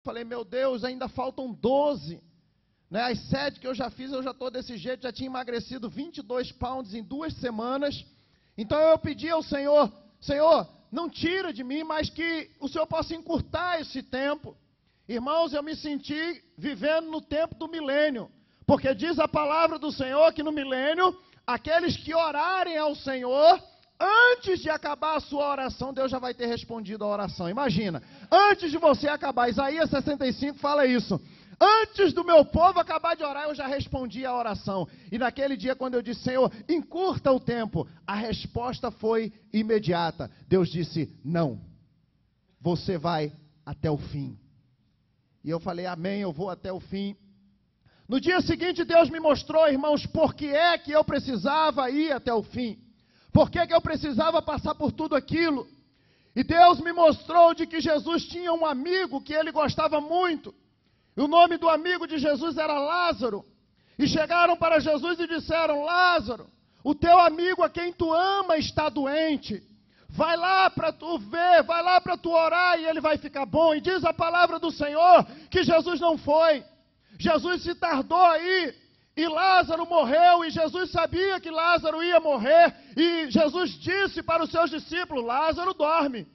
Falei, meu Deus, ainda faltam 12. Né? As 7 que eu já fiz, eu já estou desse jeito, já tinha emagrecido 22 pounds em 2 semanas. Então eu pedi ao Senhor, Senhor, não tira de mim, mas que o Senhor possa encurtar esse tempo. Irmãos, eu me senti vivendo no tempo do milênio, porque diz a palavra do Senhor que no milênio, aqueles que orarem ao Senhor, antes de acabar a sua oração, Deus já vai ter respondido a oração. Imagina, antes de você acabar, Isaías 65 fala isso. Antes do meu povo acabar de orar, eu já respondi a oração. E naquele dia, quando eu disse, Senhor, encurta o tempo, a resposta foi imediata. Deus disse, não, você vai até o fim. E eu falei, amém, eu vou até o fim. No dia seguinte, Deus me mostrou, irmãos, por que é que eu precisava ir até o fim. Por que é que eu precisava passar por tudo aquilo. E Deus me mostrou de que Jesus tinha um amigo que ele gostava muito. O nome do amigo de Jesus era Lázaro. E chegaram para Jesus e disseram, Lázaro, o teu amigo a quem tu ama está doente. Vai lá para tu ver, vai lá para tu orar e ele vai ficar bom. E diz a palavra do Senhor que Jesus não foi. Jesus se tardou aí e Lázaro morreu. E Jesus sabia que Lázaro ia morrer. E Jesus disse para os seus discípulos, Lázaro dorme.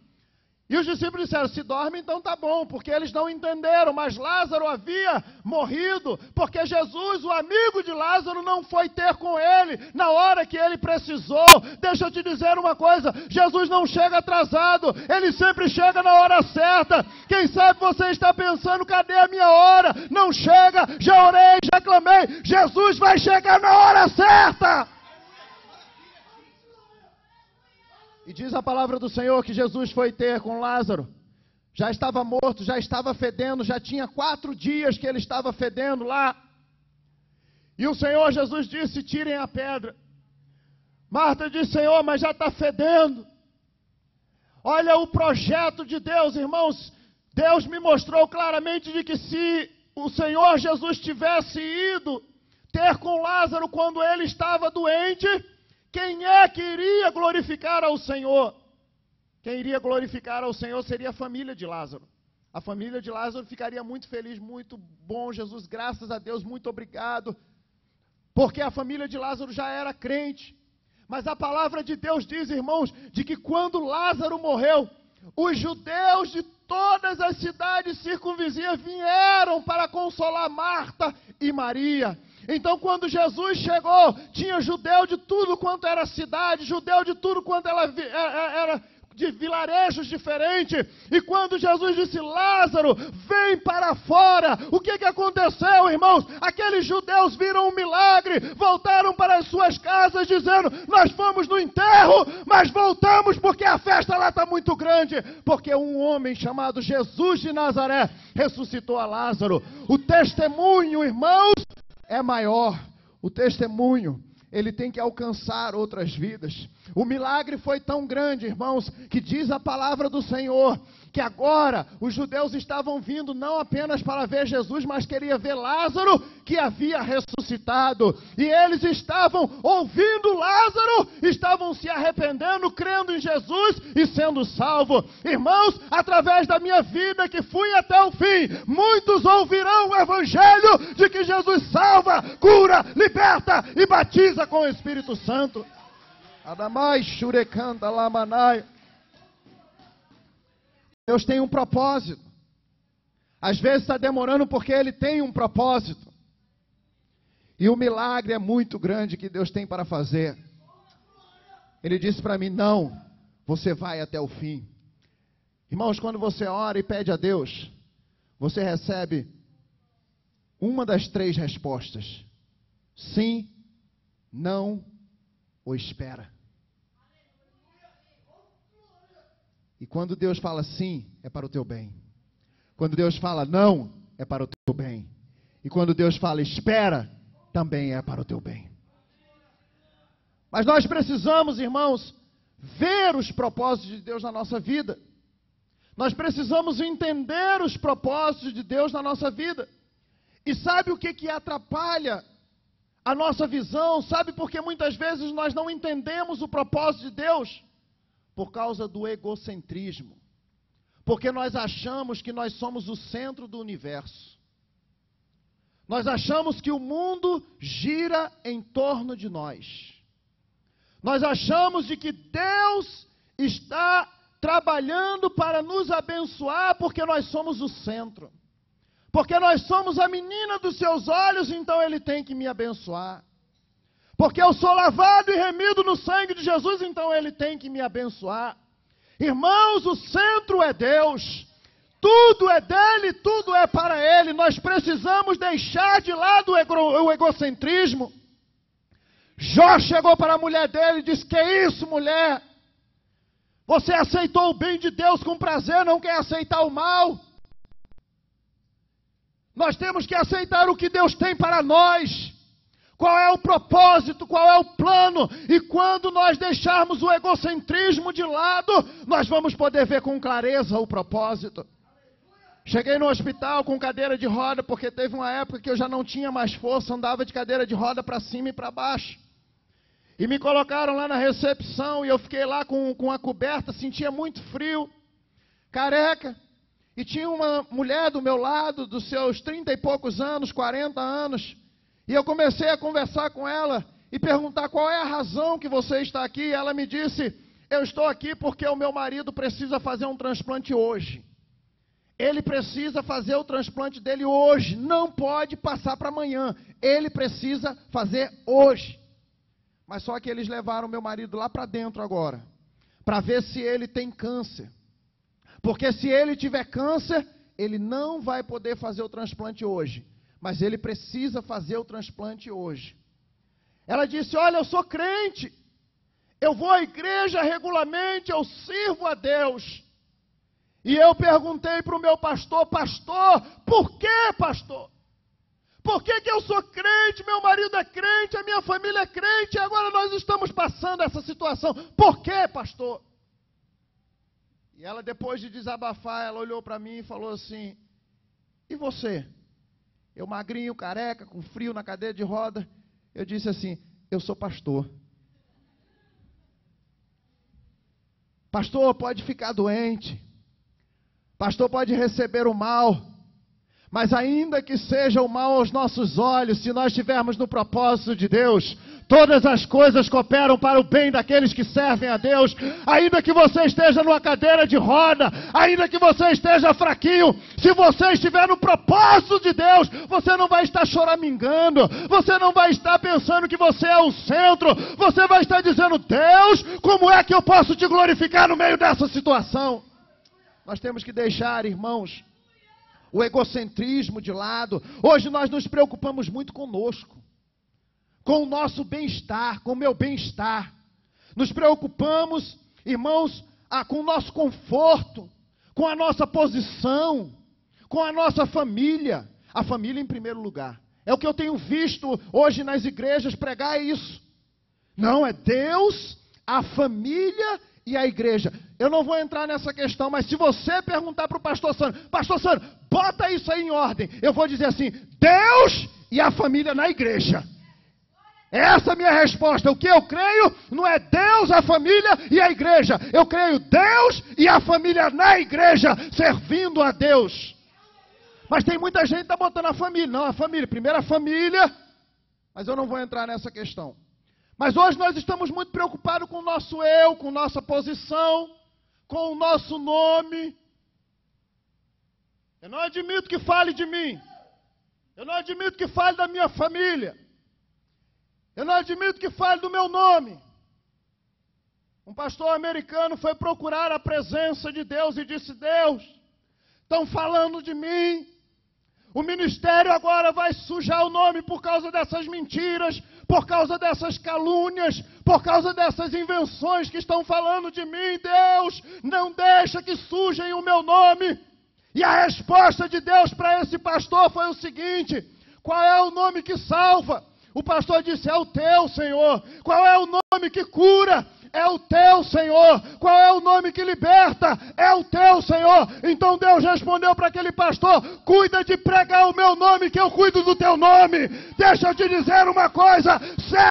E os discípulos disseram, se dorme então tá bom, porque eles não entenderam, mas Lázaro havia morrido, porque Jesus, o amigo de Lázaro, não foi ter com ele na hora que ele precisou. Deixa eu te dizer uma coisa, Jesus não chega atrasado, ele sempre chega na hora certa. Quem sabe você está pensando, cadê a minha hora? Não chega, já orei, já clamei, Jesus vai chegar na hora certa. E diz a palavra do Senhor que Jesus foi ter com Lázaro. Já estava morto, já estava fedendo, já tinha 4 dias que ele estava fedendo lá. E o Senhor Jesus disse, tirem a pedra. Marta disse, Senhor, mas já está fedendo. Olha o projeto de Deus, irmãos. Deus me mostrou claramente de que se o Senhor Jesus tivesse ido ter com Lázaro quando ele estava doente, quem é que iria glorificar ao Senhor? Quem iria glorificar ao Senhor seria a família de Lázaro. A família de Lázaro ficaria muito feliz, muito bom, Jesus, graças a Deus, muito obrigado. Porque a família de Lázaro já era crente. Mas a palavra de Deus diz, irmãos, de que quando Lázaro morreu, os judeus de todas as cidades circunvizinhas vieram para consolar Marta e Maria. Então quando Jesus chegou, tinha judeu de tudo quanto era cidade, judeu de tudo quanto era de vilarejos diferentes. E quando Jesus disse, Lázaro, vem para fora, o que aconteceu, irmãos? Aqueles judeus viram um milagre, voltaram para as suas casas dizendo, nós fomos no enterro, mas voltamos porque a festa lá está muito grande, porque um homem chamado Jesus de Nazaré ressuscitou a Lázaro. O testemunho, irmãos, é maior. O testemunho, ele tem que alcançar outras vidas. O milagre foi tão grande, irmãos, que diz a palavra do Senhor, que agora os judeus estavam vindo não apenas para ver Jesus, mas queria ver Lázaro, que havia ressuscitado. E eles estavam ouvindo Lázaro, estavam se arrependendo, crendo em Jesus e sendo salvos. Irmãos, através da minha vida que fui até o fim, muitos ouvirão o evangelho de que Jesus salva, cura, liberta e batiza com o Espírito Santo. Adamai, Shurekanda, Lamanai. Deus tem um propósito. Às vezes está demorando porque Ele tem um propósito. E o milagre é muito grande que Deus tem para fazer. Ele disse para mim, não, você vai até o fim. Irmãos, quando você ora e pede a Deus, você recebe uma das 3 respostas. Sim, não ou espera. E quando Deus fala sim, é para o teu bem. Quando Deus fala não, é para o teu bem. E quando Deus fala espera, também é para o teu bem. Mas nós precisamos, irmãos, ver os propósitos de Deus na nossa vida. Nós precisamos entender os propósitos de Deus na nossa vida. E sabe o que atrapalha a nossa visão? Sabe por que muitas vezes nós não entendemos o propósito de Deus? Por causa do egocentrismo. Porque nós achamos que nós somos o centro do universo. Nós achamos que o mundo gira em torno de nós. Nós achamos de que Deus está trabalhando para nos abençoar porque nós somos o centro. Porque nós somos a menina dos seus olhos, então Ele tem que me abençoar. Porque eu sou lavado e remido no sangue de Jesus, então Ele tem que me abençoar. Irmãos, o centro é Deus. Tudo é dele, tudo é para Ele. Nós precisamos deixar de lado o egocentrismo. Jó chegou para a mulher dele e disse: que isso, mulher? Você aceitou o bem de Deus com prazer, não quer aceitar o mal. Nós temos que aceitar o que Deus tem para nós. Qual é o propósito, qual é o plano. E quando nós deixarmos o egocentrismo de lado, nós vamos poder ver com clareza o propósito. Cheguei no hospital com cadeira de roda, porque teve uma época que eu já não tinha mais força, andava de cadeira de roda para cima e para baixo. E me colocaram lá na recepção, e eu fiquei lá com a coberta, sentia muito frio, careca. E tinha uma mulher do meu lado, dos seus 30 e poucos anos, 40 anos. E eu comecei a conversar com ela e perguntar: qual é a razão que você está aqui? E ela me disse: eu estou aqui porque o meu marido precisa fazer um transplante hoje. Ele precisa fazer o transplante dele hoje, não pode passar para amanhã. Ele precisa fazer hoje. Mas só que eles levaram meu marido lá para dentro agora, para ver se ele tem câncer. Porque se ele tiver câncer, ele não vai poder fazer o transplante hoje. Mas ele precisa fazer o transplante hoje. Ela disse: olha, eu sou crente, eu vou à igreja regularmente, eu sirvo a Deus. E eu perguntei para o meu pastor: pastor, por que, pastor? Por que eu sou crente, meu marido é crente, a minha família é crente, e agora nós estamos passando essa situação? Por que, pastor? E ela, depois de desabafar, ela olhou para mim e falou assim: e você? Eu magrinho, careca, com frio na cadeira de roda. Eu disse assim: eu sou pastor. Pastor pode ficar doente. Pastor pode receber o mal. Mas ainda que seja o mal aos nossos olhos, se nós estivermos no propósito de Deus, todas as coisas cooperam para o bem daqueles que servem a Deus. Ainda que você esteja numa cadeira de roda, ainda que você esteja fraquinho, se você estiver no propósito de Deus, você não vai estar choramingando, você não vai estar pensando que você é o centro, você vai estar dizendo: Deus, como é que eu posso te glorificar no meio dessa situação? Nós temos que deixar, irmãos, o egocentrismo de lado. Hoje nós nos preocupamos muito conosco, com o nosso bem-estar, com o meu bem-estar. Nos preocupamos, irmãos, com o nosso conforto, com a nossa posição, com a nossa família. A família em primeiro lugar. É o que eu tenho visto hoje nas igrejas pregar, é isso. Não, é Deus, a família e a igreja. Eu não vou entrar nessa questão, mas se você perguntar para o pastor Sandro: pastor Sandro, bota isso aí em ordem, eu vou dizer assim: Deus e a família na igreja. Essa é a minha resposta. O que eu creio não é Deus, a família e a igreja. Eu creio Deus e a família na igreja, servindo a Deus. Mas tem muita gente que está botando a família. Não, a família, primeiro a família. Mas eu não vou entrar nessa questão. Mas hoje nós estamos muito preocupados com o nosso eu, com nossa posição, com o nosso nome. Eu não admito que fale de mim. Eu não admito que fale da minha família. Eu não admito que fale do meu nome. Um pastor americano foi procurar a presença de Deus e disse: Deus, estão falando de mim. O ministério agora vai sujar o nome por causa dessas mentiras, por causa dessas calúnias, por causa dessas invenções que estão falando de mim. Deus, não deixa que sujem o meu nome. E a resposta de Deus para esse pastor foi o seguinte: qual é o nome que salva? O pastor disse: é o teu, Senhor. Qual é o nome que cura? É o teu, Senhor. Qual é o nome que liberta? É o teu, Senhor. Então Deus respondeu para aquele pastor: cuida de pregar o meu nome, que eu cuido do teu nome. Deixa eu te dizer uma coisa: